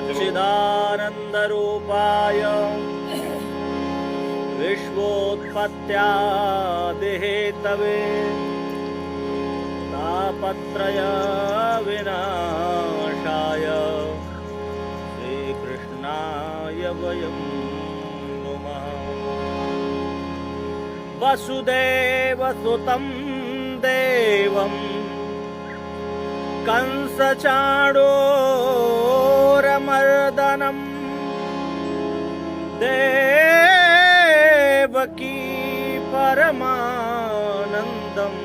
चिदानन्दरूपाय विश्वोत्पत्त्यादिहेतवे तापत्रय विनाशाय श्रीकृष्णाय वयं नुमः। वसुदेवसुतं देवं कंसचाणूरमर्दनं देवकी परमानन्दं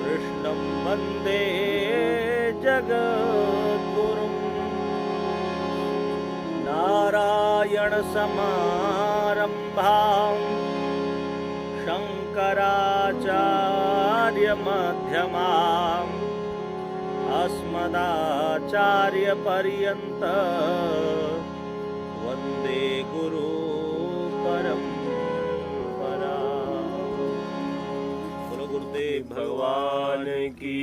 कृष्णं वन्दे जगद्गुरुं। नारायणसमारम्भां शङ्कराचार्यमध्यमाम् अस्मदाचार्यपर्यन्तं वन्दे गुरु परम्परा। बोलो गुरुदेव भगवान की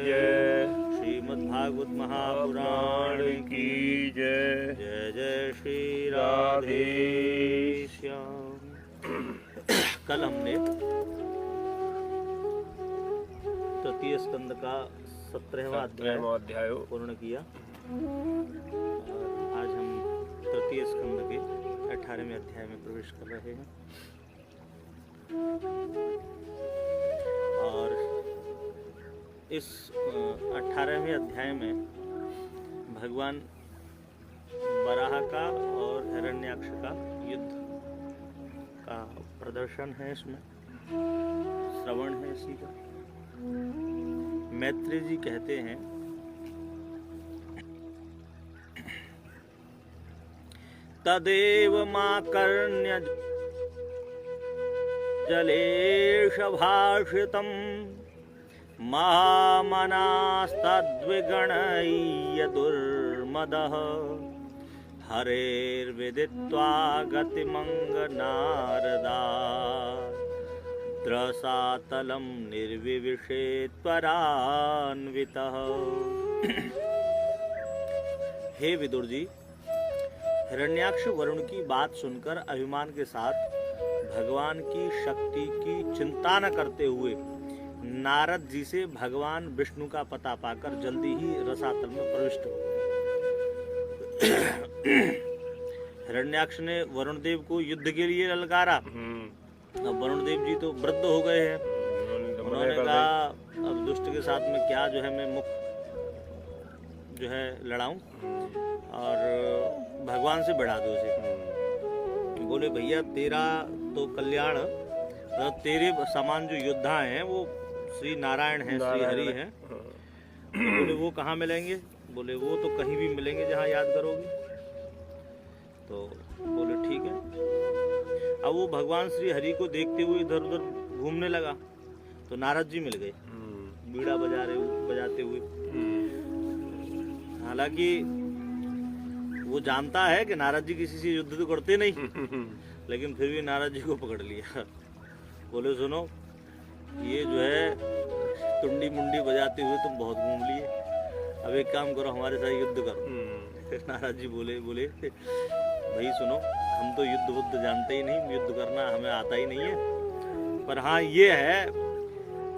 जय। श्रीमद्भागवत महापुराण की जय। जय जय श्री राधे श्याम। कल हमने तृतीय स्कंद का 17वां अध्याय पूर्ण किया। आज हम तृतीय स्कंद के 18वें अध्याय में प्रवेश कर रहे हैं और इस 18वें अध्याय में भगवान वराह का और हिरण्याक्ष का युद्ध का प्रदर्शन है, इसमें श्रवण है इसी का। मैत्री जी कहते हैं, तदेव माकर्ण्य जलेश भाषितं महामनास्तद्विगणय्य दुर्मदः हरेर्विदित्वा गतिमङ्गनारदा द्रसातलं निर्विविशेत्परान्वितः। हे विदुर जी, हिरण्याक्ष वरुण की बात सुनकर अभिमान के साथ भगवान की शक्ति की चिंता न करते हुए नारद जी से भगवान विष्णु का पता पाकर जल्दी ही रसातल में प्रविष्ट हो गए। हिरण्याक्ष ने वरुण देव को युद्ध के लिए ललकारा। अब वरुण देव जी तो वृद्ध हो गए हैं। उन्होंने कहा अब दुष्ट के साथ में क्या जो है मैं मुख जो है लड़ाऊं और भगवान से बढ़ा दो उसे। बोले भैया तेरा तो कल्याण, तेरे समान जो योद्धा हैं वो श्री नारायण हैं, श्री हरि हैं। बोले वो कहाँ मिलेंगे? बोले वो तो कहीं भी मिलेंगे जहाँ याद करोगे। तो बोले ठीक है। अब वो भगवान श्री हरि को देखते हुए इधर उधर घूमने लगा तो नारद जी मिल गए बीड़ा बजाते हुए। हालांकि वो जानता है कि नारद जी किसी से युद्ध तो करते नहीं, लेकिन फिर भी नारद जी को पकड़ लिया। बोले सुनो, ये जो है टुंडी मुंडी बजाते हुए तुम बहुत घूम लिए, अब एक काम करो हमारे साथ युद्ध करो। नारद जी बोले भाई सुनो, हम तो युद्ध बुद्ध जानते ही नहीं, युद्ध करना हमें आता ही नहीं है, पर हाँ ये है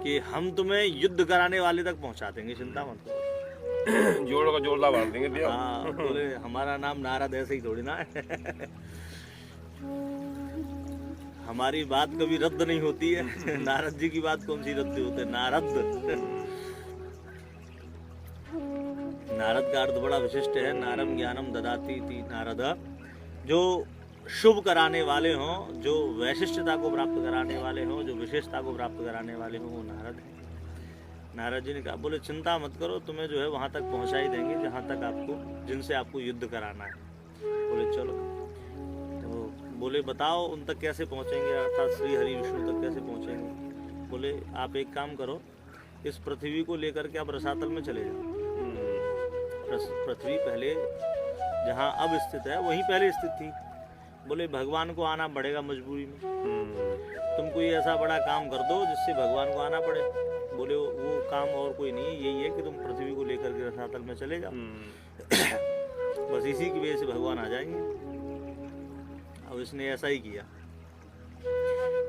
कि हम तुम्हें युद्ध कराने वाले तक पहुंचा देंगे, चिंता मत करो। जोड़ का जोड़ला बांध देंगे। हाँ बोले हमारा नाम नारद ऐसे ही थोड़ी ना है। हमारी बात कभी रद्द नहीं होती है। नारद जी की बात कौन सी रद्द होती है? नारद का अर्थ बड़ा विशिष्ट है। नारम ज्ञानम ददाती थी नारद, जो शुभ कराने वाले हों, जो वैशिष्टता को प्राप्त कराने वाले हों, जो विशेषता को प्राप्त कराने वाले हों, वो नारद है। नारद जी ने कहा बोले चिंता मत करो, तुम्हें जो है वहाँ तक पहुँचा ही देंगे जहाँ तक आपको, जिनसे आपको युद्ध कराना है। बोले चलो। तो बोले बताओ उन तक कैसे पहुँचेंगे, अर्थात श्री हरि विष्णु तक कैसे पहुँचेंगे? बोले आप एक काम करो, इस पृथ्वी को लेकर के आप रसातल में चले जाओ। पृथ्वी पहले जहाँ अब स्थित है वहीं पहले स्थित थी। बोले भगवान को आना पड़ेगा मजबूरी में, तुम कोई ऐसा बड़ा काम कर दो जिससे भगवान को आना पड़े। बोले वो काम और कोई नहीं है, यही है कि तुम पृथ्वी को लेकर के रसातल में चले जाओ। बस इसी की वजह से भगवान आ जाएंगे। अब इसने ऐसा ही किया।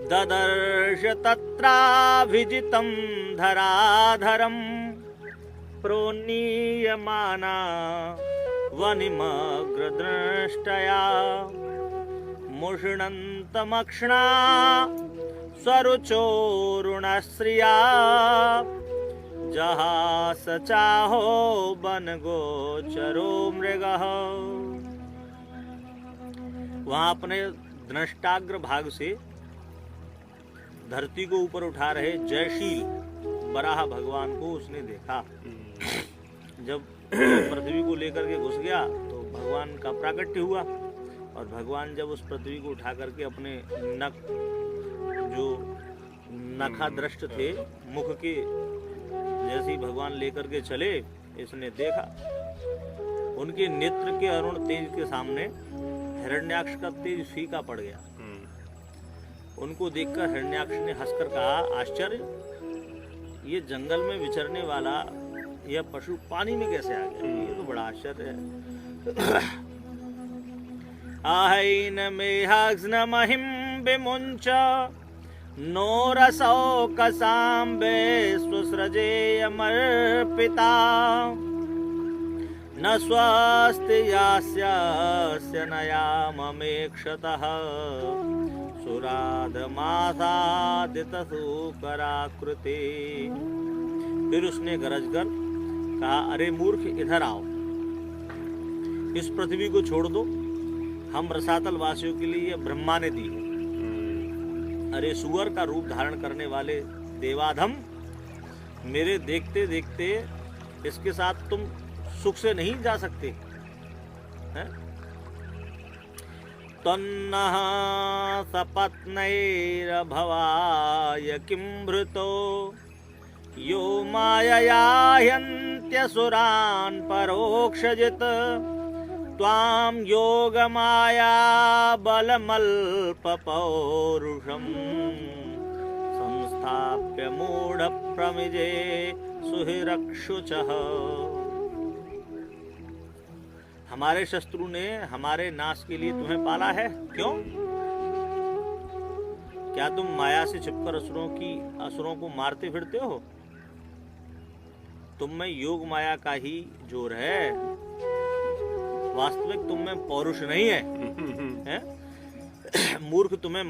ददर्श तत्राभिजितं धराधरं प्रोन्नीयमाना वनिमग्रदृष्टया मुष्णन्तमक्ष्णा स्वरुचोरुणश्रिया जहास चाहो वनगोचरो मृगः। वहां अपने दृष्टाग्र भाग से धरती को ऊपर उठा रहे जयशील वराह भगवान को उसने देखा। जब पृथ्वी को लेकर के घुस गया तो भगवान का प्राकट्य हुआ, और भगवान जब उस पृथ्वी को उठा करके अपने नख जो नखा दृष्ट थे मुख के जैसे ही भगवान लेकर के चले, इसने देखा उनके नेत्र के अरुण तेज के सामने हिरण्याक्ष का तेज फीका पड़ गया। उनको देखकर हिरण्याक्ष ने हंसकर कहा, आश्चर्य, ये जंगल में विचरने वाला यह पशु पानी में कैसे आ गया? ये तो बड़ा आश्चर्य है। आहैन मेहाग्न महिम विमुंच नो रसौ कसाम्बे स्वसृजेयमर्पिता न स्वस्ति यास्यस्य नयाममेक्षतः सुराधमासादितसूकराकृते। फिर उसने गरज कर कहा, अरे मूर्ख, इधर आओ, इस पृथ्वी को छोड़ दो, हम रसातल वासियों के लिए ब्रह्मा ने दी है। अरे सुअर का रूप धारण करने वाले देवाधम, मेरे देखते देखते इसके साथ तुम सुख से नहीं जा सकते हैं? तन्नः सपत्नैरभवाय किमृतो यो मायया ह्यन्त्यसुरान् परोक्षजित् त्वां योगमाया बलमल्पपौरुषं संस्थाप्य मूढप्रमिजे सुहिरक्षुचः। हमारे शत्रु ने हमारे नाश के लिए तुम्हें पाला है, क्यों? क्या तुम माया से छिपकर असुरों को मारते फिरते हो? तुम में योग माया का ही जोर है, वास्तविक तुम में पौरुष नहीं है, है? मूर्ख, तुम्हें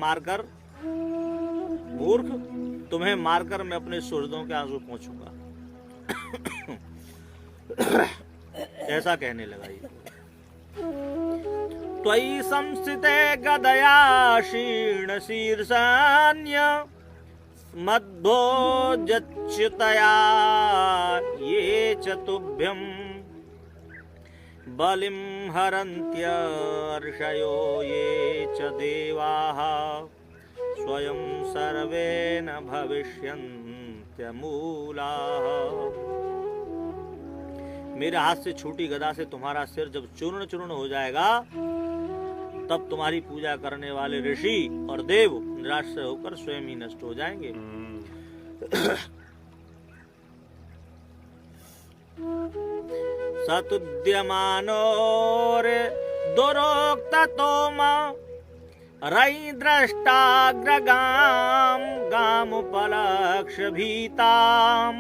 मारकर मैं अपने सुहृदों के आंसू पोंछूंगा। ऐसा कहने लगा ये। त्वयि संस्थिते गदया शीर्णशीर्षान्य मद्भोजच्युतया ये च तुभ्यं बलिं हरन्त्यर्षयो ये च देवाः स्वयं सर्वे न भविष्यन्त्यमूलाः। मेरे हाथ से छूटी गदा से तुम्हारा सिर जब चूर्ण चूर्ण हो जाएगा, तब तुम्हारी पूजा करने वाले ऋषि और देव निराश होकर स्वयं ही नष्ट हो जाएंगे। सतुद्यमानोर दुरोक्ततोम रयि द्रष्टाग्रगाम गामुपलक्ष्य भीताम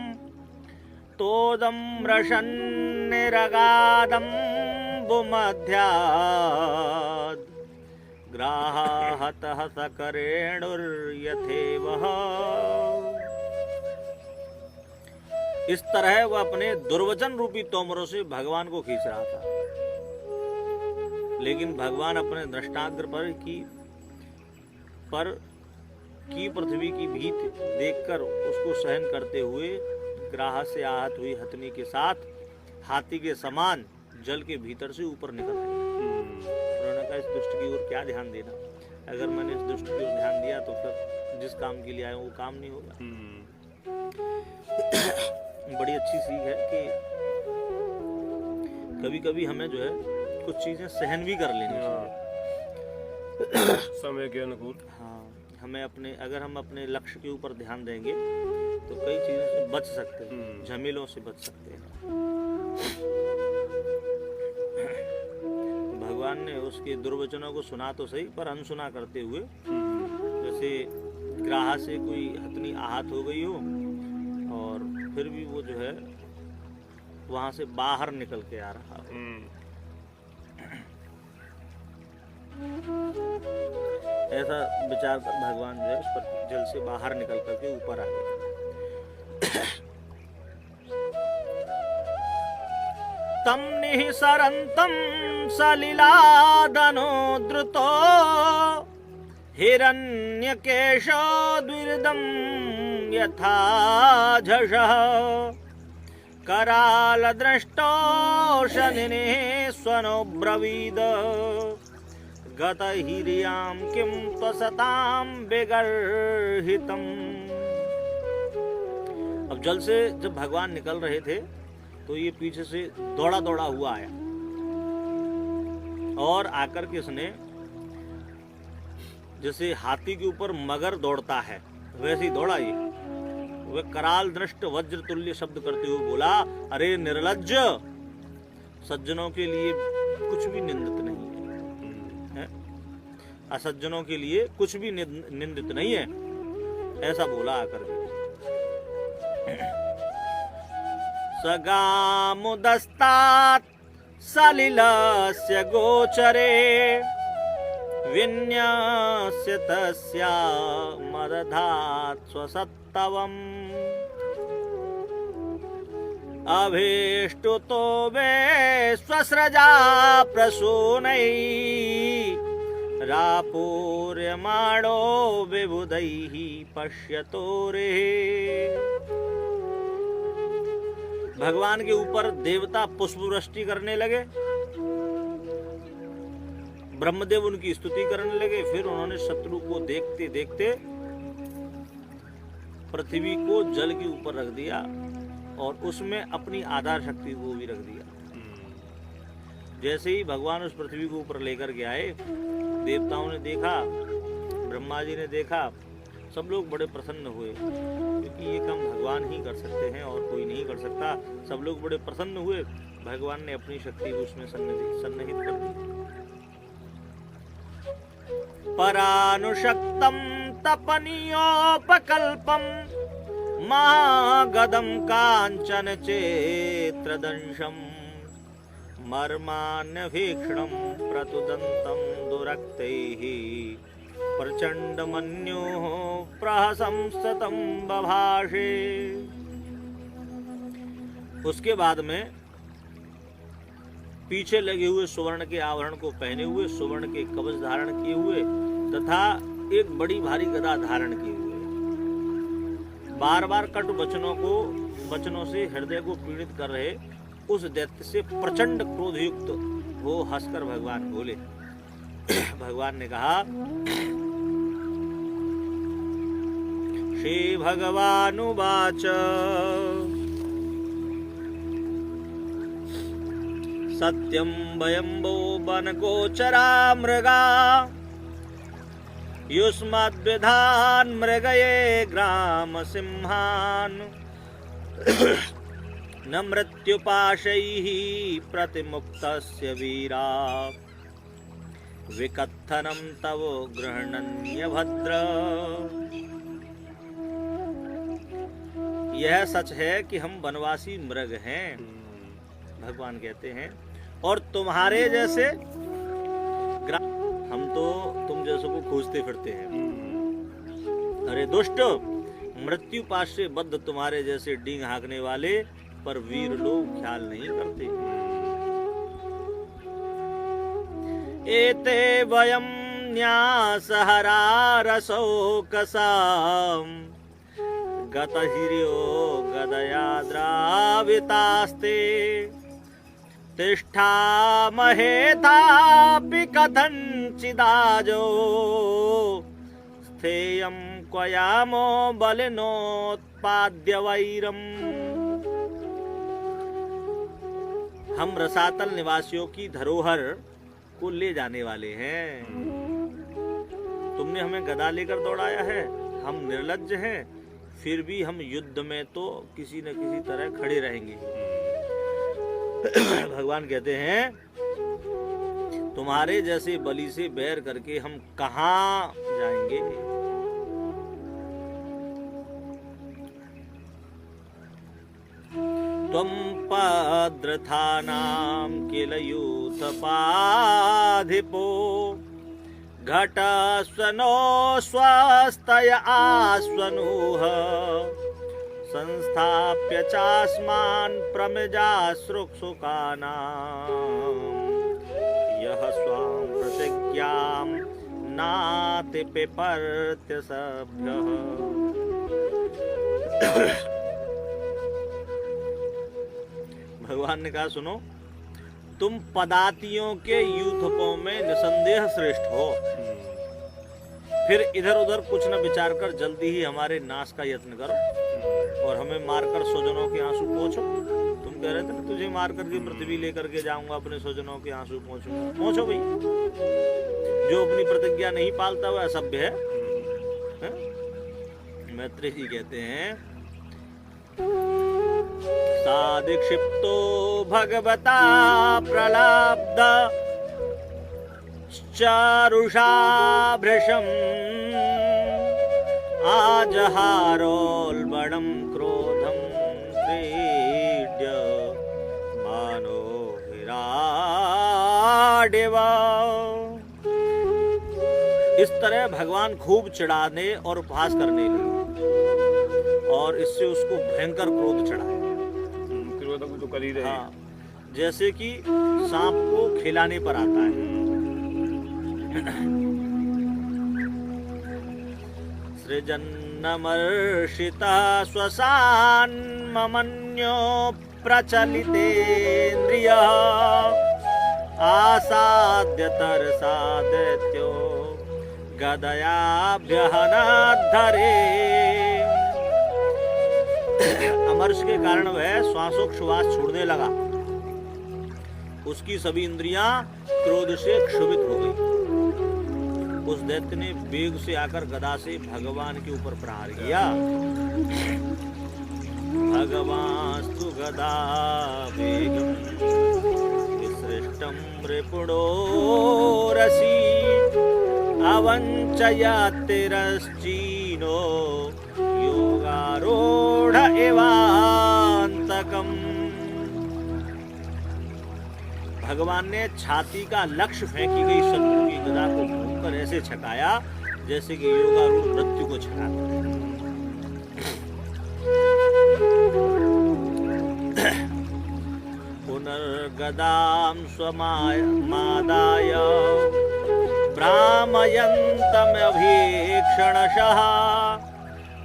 तोदं रशन्निरगादं बुमध्याद् ग्राहतः सकरेणुर्यथेवः। इस तरह वह अपने दुर्वचन रूपी तोमरों से भगवान को खींच रहा था, लेकिन भगवान अपने दृष्टाग्र पर की पृथ्वी की भीत देखकर उसको सहन करते हुए ग्राह से आहत हुई हथनी के साथ हाथी के समान जल के भीतर से ऊपर निकल आए। उन्होंने कहा, इस दुष्ट की ओर क्या ध्यान देना, अगर मैंने इस दुष्ट की ओर ध्यान दिया तो फिर जिस काम के लिए आया वो काम नहीं होगा। बड़ी अच्छी सीख है कि कभी कभी हमें जो है कुछ चीजें सहन भी कर लेनी चाहिए समय के अनुकूल। हाँ, हमें अगर हम अपने लक्ष्य के ऊपर ध्यान देंगे तो कई चीजों से बच सकते हैं, झमेलों से बच सकते हैं। भगवान ने उसके दुर्वचनों को सुना तो सही, पर अनसुना करते हुए, जैसे ग्राह से कोई हथनी आहत हो गई हो और फिर भी वो जो है वहां से बाहर निकल के आ रहा हो। ऐसा विचार कर भगवान जो है उस पर जल से बाहर निकल करके ऊपर आ गए। तम निःसरन्तं सलिलादनो द्रुतो हिरण्यकेशो द्विर्दं यथा झषः करालदृष्टो शनिनेः स्वनो ब्रवीद गतहिर्यां किं त्वसतां विगर्हितम्। अब जल से जब भगवान निकल रहे थे तो ये पीछे से दौड़ा दौड़ा हुआ आया और आकर के इसने जैसे हाथी के ऊपर मगर दौड़ता है वैसे ही दौड़ा ये। वह कराल दृष्ट वज्र तुल्य शब्द करते हुए बोला, अरे निर्लज्ज, सज्जनों के लिए कुछ भी निंदित नहीं है, असज्जनों के लिए कुछ भी निंदित नहीं है, ऐसा बोला आकर के। सगामुदस्तात् सलिलस्य गोचरे विन्यस्य तस्या मदधात् स्वसत्तवम् अभीष्टुतो वे स्वस्रजा प्रसूनैः रापूर्यमाणो विबुधैः पश्यतो रे। भगवान के ऊपर देवता पुष्प वृष्टि करने लगे, ब्रह्मदेव उनकी स्तुति करने लगे। फिर उन्होंने शत्रु को देखते देखते पृथ्वी को जल के ऊपर रख दिया और उसमें अपनी आधार शक्ति को भी रख दिया। जैसे ही भगवान उस पृथ्वी को ऊपर लेकर के आए, देवताओं ने देखा, ब्रह्मा जी ने देखा, सब लोग बड़े प्रसन्न हुए, क्योंकि ये काम भगवान ही कर सकते हैं और कोई नहीं कर सकता। सब लोग बड़े प्रसन्न हुए, भगवान ने अपनी शक्ति उसमें सन्निहित कर दी। परानुशक्तं तपनीयोपकल्पं महागदं कांचन चेत्रदंशं मर्मान्यभीक्षणं प्रतुदन्तं दुरक्तैः प्रचंड मन्योः प्रहसंस्ततं बभाषे। उसके बाद में पीछे लगे हुए सुवर्ण के आभरण को पहने हुए, सुवर्ण के कवच धारण किए हुए तथा एक बड़ी भारी गदा धारण किए हुए, बार बार कटु वचनों से हृदय को पीड़ित कर रहे उस दैत्य से प्रचंड क्रोधयुक्त वो हंसकर भगवान बोले। भगवान ने कहा, श्री भगवानुवाच सत्यं वयम्बो वनगोचरा मृगा युष्मद्विधान् मृगये ग्राम सिंहान् न मृत्युपाशैः प्रतिमुक्तस्य वीरा विकथनं तव गृह्णन्य भद्र। यह सच है कि हम वनवासी मृग हैं, भगवान कहते हैं, और तुम्हारे जैसे हम तो तुम जैसों को खोजते फिरते हैं। अरे दुष्ट, मृत्यु पाश से बद्ध तुम्हारे जैसे डींग हाँकने वाले पर वीर लोग ख्याल नहीं करते। एते वयं न्यासहरा रसोकसाम् गतहिर्यो गदया द्रावितास्ते तिष्ठामहेथापि कथञ्चिदाजो स्थेयं क्वयामो बलिनोत्पाद्य वैरम्। हम रसातल निवासियों की धरोहर को ले जाने वाले हैं। तुमने हमें गदा लेकर दौड़ाया है, हम निर्लज्ज हैं, फिर भी हम युद्ध में तो किसी न किसी तरह खड़े रहेंगे। भगवान कहते हैं तुम्हारे जैसे बलि से बैर करके हम कहाँ जाएंगे। त्वं पद्रथानां किल यूथपाधिपो घटस्वनो स्वस्तय आस्वनुः संस्थाप्य चास्मान् प्रमिजासृक्सुकानां यः स्वां प्रतिज्ञां नातिपिपर्त्य सभ्यः। भगवान ने कहा सुनो, तुम पदातियों के यूथपों में निसंदेह श्रेष्ठ हो, फिर इधर उधर कुछ न विचार कर जल्दी ही हमारे नाश का यत्न करो और हमें मारकर स्वजनों के आंसू पोंछो। तुम कह रहे थे ना तुझे मार करके पृथ्वी लेकर के जाऊंगा, अपने स्वजनों के आंसू पोंछूंगा। पोंछो भाई, जो अपनी प्रतिज्ञा नहीं पालता वह असभ्य है। मैत्रेय जी कहते हैं साधिक्षिप्तो भगवता प्रलाब्ध चारुषा भृशम् आजहारोल्बणं क्रोधं क्रीड्य मानो विराडिव। इस तरह भगवान खूब चिढ़ाने और उपहास करने लगे और इससे उसको भयंकर क्रोध चढ़ाया। तो कर ही रहे। हाँ, जैसे कि सांप को खिलाने पर आता है। सृजन्नमर्षिता स्वसान्ममन्यो प्रचलितेन्द्रिय आसाद्य तरसा दैत्यो गदयाभ्यहनाद्धरे। अमर्ष के कारण वह श्वासोच्छ्वास छोड़ने लगा, उसकी सभी इंद्रियां क्रोध से क्षुभित हो गई। उस दैत्य ने वेग से आकर गदा से भगवान के ऊपर प्रहार किया। भगवास्तु गदा वेगं विसृष्टं रिपुणोरसि अवञ्चयतिरश्चीनो योगारूढ़ एवान्तकम्। भगवान ने छाती का लक्ष्य फेंकी गई शत्रु की गदा को घूमकर ऐसे छकाया जैसे कि योगारूढ़ मृत्यु को छकाता है। पुनर्गदां स्वमादाय भ्रामयन्तमभीक्षणशः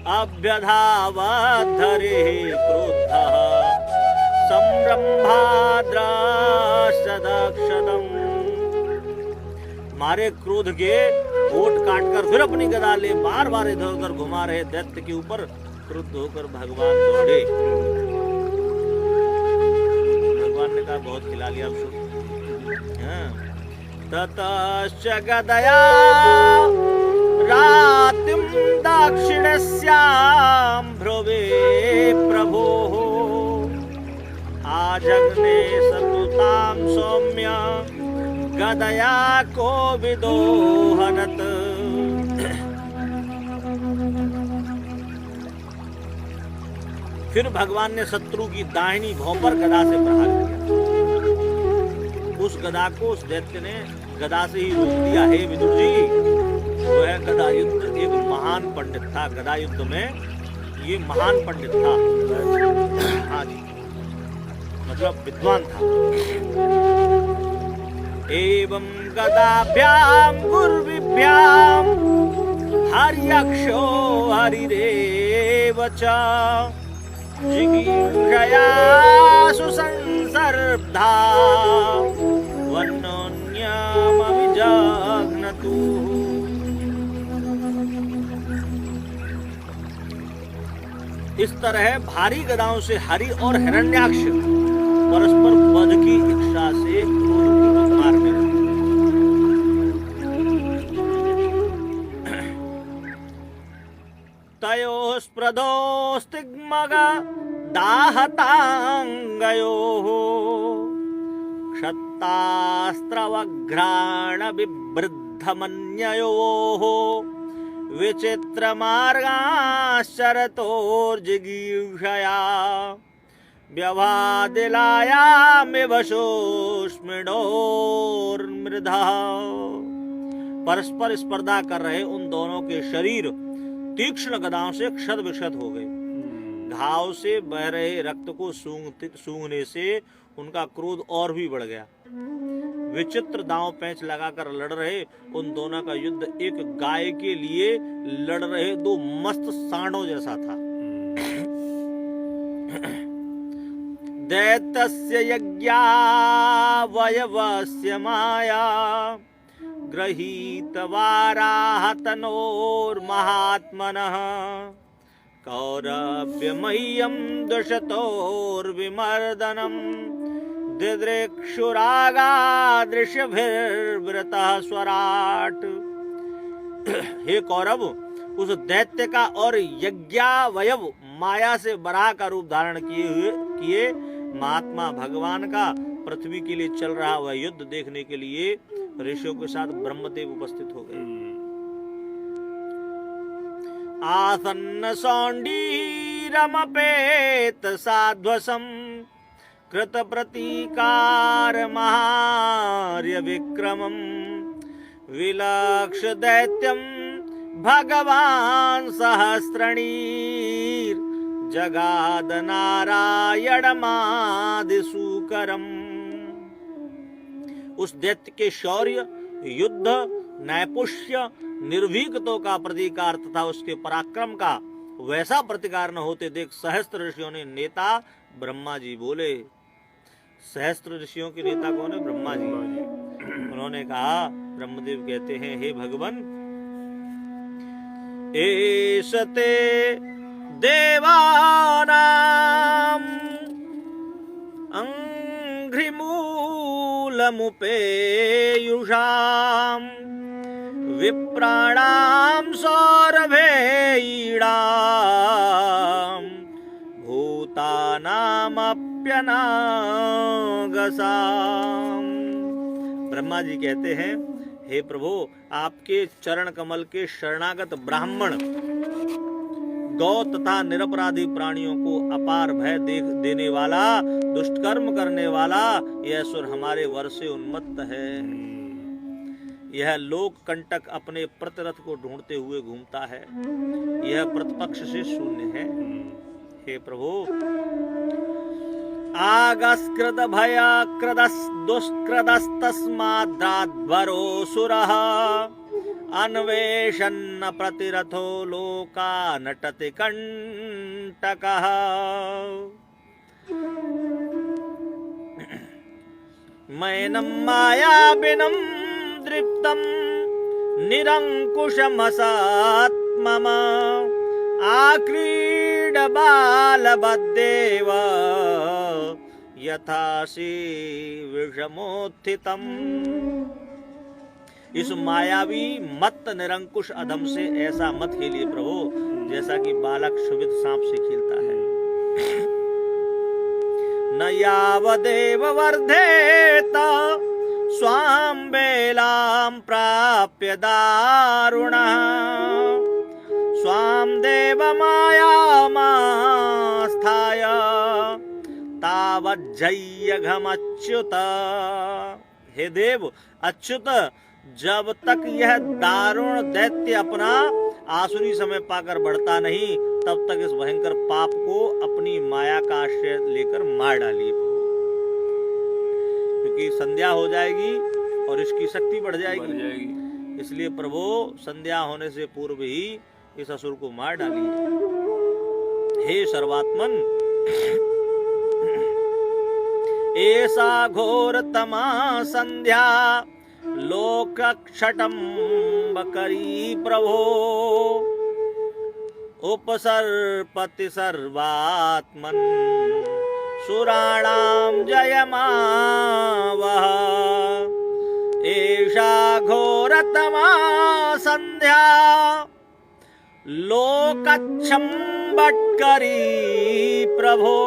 अभ्यधावद्धरे क्रुद्धः संरम्भाद्राशदक्षदम्। मारे क्रोध के होठ काटकर फिर अपनी गदा ले बार बार इधर उधर घुमा रहे दैत्य के ऊपर क्रुद्ध होकर भगवान दौड़े। भगवान ने कहा बहुत खिला लिया अब सुन। ततश्च गदया रातिं दाक्षिणस्यां भ्रुवे प्रभोः आजग्ने सतुतां सौम्य गदया को विदोहनत्। फिर भगवान ने शत्रु की दाहिनी भौं पर गदा से प्रहार किया। उस गदा को उस दैत्य ने गदा से ही रोक दिया। हे विदुर जी, वह गदा युद्ध एक महान पंडित था। गदा युद्ध में ये महान पंडित था। हाँ जी, मतलब विद्वान था। एवं गदाभ्याम गुर्विभ्याम हर्यक्षो हरिरेव च जिगीषया सुसंसर्ब्धा वन्योन्यमविजघ्नतु। इस तरह भारी गदाओं से हरि और हिरण्याक्ष परस्पर वध की इच्छा से मारने लगे। तयोस्प्रदोस्तिग्मग दाहतांगयोः क्षत्र दत्तास्त्रवघ्राण बिभ्रद्धमन्ययोः विचित्रमार्गाश्चरतोर्जिगीषया व्यवादिलायामिव शोष्मिणोर्मृधा। परस्पर स्पर्धा कर रहे उन दोनों के शरीर तीक्ष्ण गदाओं से क्षत विक्षत हो गए। घाव से बह रहे रक्त को सूंघने से उनका क्रोध और भी बढ़ गया। विचित्र दांव पैंच लगाकर लड़ रहे उन दोनों का युद्ध एक गाय के लिए लड़ रहे दो मस्त सांडों जैसा था। दैत्यस्य यज्ञावयवस्य माया गृहीतवाराहतनोर्महात्मनः कौरव्यमह्यं दुषतोर्विमर्दनम् दिदृक्षुरागादृशभिर्वृतः स्वराट। हे कौरव, उस दैत्य का और यज्ञावयव माया से बराह का रूप धारण किए महात्मा भगवान का पृथ्वी के लिए चल रहा वह युद्ध देखने के लिए ऋषियों के साथ ब्रह्मदेव उपस्थित हो गए। आसन्न सौंडीरमपेत साध्वसम कृत प्रतीकार महार्य विक्रमम विलक्ष्य दैत्यम भगवान सहस्रणीर जगाद नारायणमादिसूकरम। उस दैत्य के शौर्य, युद्ध, नैपुष्य, निर्भीकता का प्रतीकार तथा उसके पराक्रम का वैसा प्रतिकार न होते देख सहस्त्र ऋषियों ने नेता ब्रह्मा जी बोले। सहस्त्र ऋषियों के नेता कौन है? ब्रह्मा जी। उन्होंने कहा, ब्रह्मदेव कहते हैं, हे भगवान, एषते देवानां अंघ्रिमूलमुपेयुषां विप्राणां सौरभेयीडां भूतानामप्यनागसां। ब्रह्मा जी कहते हैं, हे प्रभु, आपके चरण कमल के शरणागत ब्राह्मण, गौ तथा निरपराधी प्राणियों को अपार भय देने वाला, दुष्कर्म करने वाला यह असुर हमारे वर से उन्मत्त है। यह लोक कंटक अपने प्रतिरथ को ढूंढते हुए घूमता है। यह प्रतिपक्ष से शून्य है। हे प्रभु, आगस्कृत भयकृदस् दुष्कृदस्तस्माद्राध्वरोऽसुरः अन्वेषन्न प्रतिरथो लोका नटति कंटकः। मैनं मायाविनं दृप्तं निरंकुशमसात्मम आक्रीड बालवद्देव यथासी विषमोत्थितम्। इस मायावी मत्त निरंकुश अधम से ऐसा मत खेलिए प्रभु, जैसा कि बालक क्षुभित सांप से खेलता है। न यावदेव वर्धेत स्वां बेलां प्राप्य दारुणः स्वां देवमायामास्थाय तावज्जय्यघमच्युत। हे देव अच्युत, जब तक यह दारुण दैत्य अपना आसुरी समय पाकर बढ़ता नहीं, तब तक इस भयंकर पाप को अपनी माया का आश्रय लेकर मार डालिए, क्योंकि संध्या हो जाएगी और इसकी शक्ति बढ़ जाएगी। इसलिए प्रभु, संध्या होने से पूर्व ही इस असुर को मार डालिए। हे सर्वात्मन, ऐसा घोरतमा संध्या लोकक्षटम्बकरी प्रभो उपसर्पति सर्वात्मन् सुराणां जयमावह। एषा घोरतमा संध्या लोकक्षम्बकरी प्रभो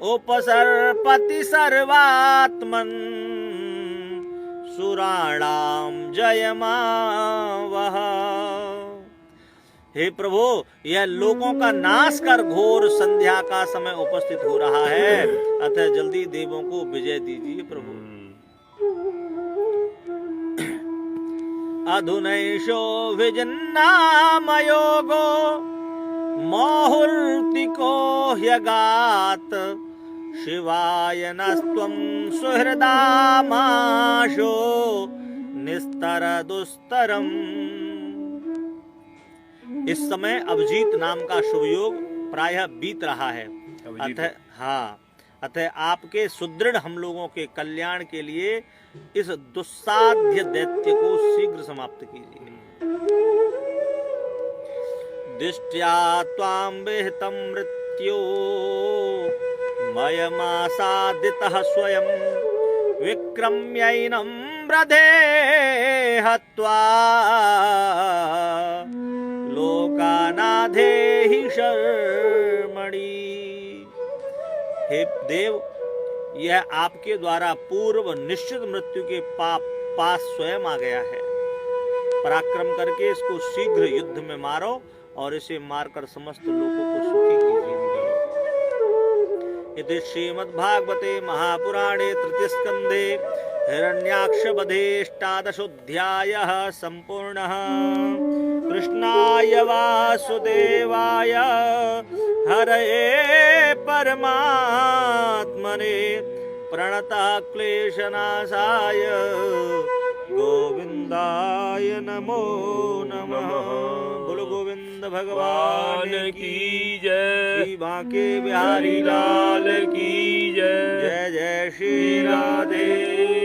उपसर्पति सर्वात्मन सुराणाम जयमावह। हे प्रभु, यह लोगों का नाश कर घोर संध्या का समय उपस्थित हो रहा है, अतः जल्दी देवों को विजय दीजिए प्रभु। अधुनैषो विजन्नामयोगो मोहुर्तिको ह्यगात शिवाय नस्त्वं सुहृदामाशो निस्तर दुस्तरम। इस समय अभिजीत नाम का शुभ योग प्रायः बीत रहा है, अतः आपके सुदृढ़ हम लोगों के कल्याण के लिए इस दुस्साध्य दैत्य को शीघ्र समाप्त कीजिए। दृष्ट्या त्वां विहितं मृत्यो मयमासादितः स्वयं विक्रम्यैनं ब्रधे हत्वा लोकानाधेहि शर्मणि। हे देव, यह आपके द्वारा पूर्व निश्चित मृत्यु के पास स्वयं आ गया है। पराक्रम करके इसको शीघ्र युद्ध में मारो और इसे मारकर समस्त लोगों को सुखी कीजिए। इति श्रीमद्भागवते महापुराणे तृतीय स्कंधे हिरण्याक्षवधेष्टादशोऽध्यायः सम्पूर्णः। कृष्णाय वासुदेवाय हरये परमात्मने प्रणतः क्लेशनाशाय गोविंदाय नमो नमः। बोलो गोविंद भगवान की जय। श्री बांके बिहारी लाल की जय। जय जय श्री राधे।